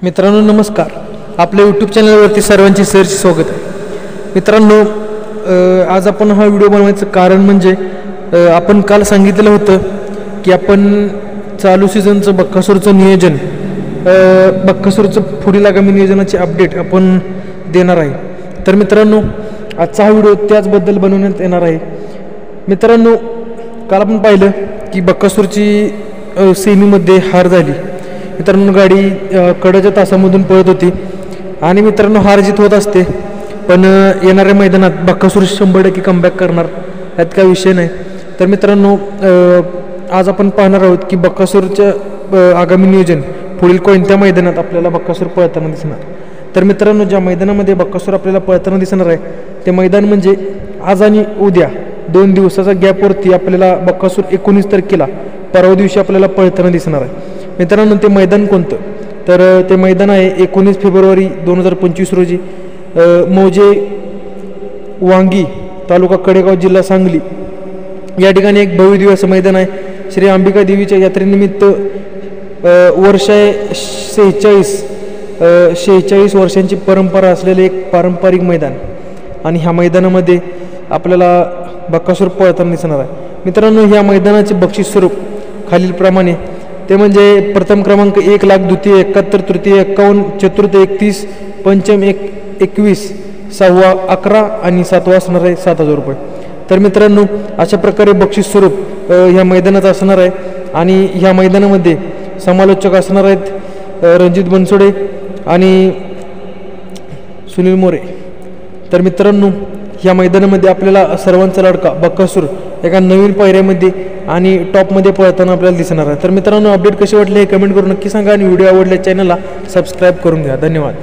मित्रांनो नमस्कार. आपल्या यूट्यूब चॅनलवरती सर्वांची सहर्ष स्वागत आहे. मित्रांनो आज आपण हा व्हिडिओ बनवायचं कारण म्हणजे आपण काल सांगितलं होतं की आपण चालू सीझनचं बक्कासूरचं नियोजन बक्कासूरचं पुढील आगामी नियोजनाची अपडेट आपण देणार आहे. तर मित्रांनो आजचा हा व्हिडिओ त्याचबद्दल बनवण्यात येणार आहे. मित्रांनो काल आपण पाहिलं की बक्कासूरची सेमीमध्ये हार झाली. मित्रांनो गाडी कडेच्या तासामधून पळत होती आणि मित्रांनो हार जीत होत असते, पण येणाऱ्या मैदानात बक्कासूर 100% कमबॅक करणार यात काही विषय नाही. तर मित्रांनो आज आपण पाहणार आहोत की बक्कासूरचं आगामी नियोजन पुढील कोणत्या मैदानात आपल्याला बक्कासूर पळताना दिसणार. तर मित्रांनो ज्या मैदानामध्ये बक्कासूर आपल्याला पळताना दिसणार आहे ते मैदान म्हणजे आज आणि उद्या 2 दिवसाचा गॅपवरती आपल्याला बक्कासूर 19 तारखेला परवा दिवशी आपल्याला पळताना दिसणार आहे. मित्रांनो ते मैदान कोणतं, तर ते मैदान आहे 19 फेब्रुवारी 2025 रोजी मौजे वांगी तालुका कडेगाव जिल्हा सांगली या ठिकाणी एक भव्य दिवस मैदान आहे. श्री अंबिका देवीच्या यात्रेनिमित्त वर्ष 46 वर्षांची परंपरा असलेले एक पारंपरिक मैदान आणि ह्या मैदानामध्ये आपल्याला बक्कासूर पळताना दिसणार आहे. मित्रांनो ह्या मैदानाचे बक्षीस स्वरूप खालीलप्रमाणे ते म्हणजे प्रथम क्रमांक 1 लाख, द्वितीय 71, तृतीय 51, चतुर्थ 31, पंचम 21, सहावा 11 आणि सातवा असणार आहे 7,000 रुपये. तर मित्रांनो अशा प्रकारे बक्षीस स्वरूप ह्या मैदानात असणार आहे आणि ह्या मैदानामध्ये समालोचक असणार आहेत रणजित बनसोडे आणि सुनील मोरे. तर मित्रांनो ह्या मैदानामध्ये आपल्याला सर्वांचा लाडका बक्कासूर एका नवीन पायऱ्यामध्ये आणि टॉपमध्ये पळताना आपल्याला दिसणार आहे. तर मित्रांनो अपडेट कशी वाटली हे कमेंट करून नक्की सांगा आणि व्हिडिओ आवडल्या चॅनलला सबस्क्राईब करून घ्या. धन्यवाद.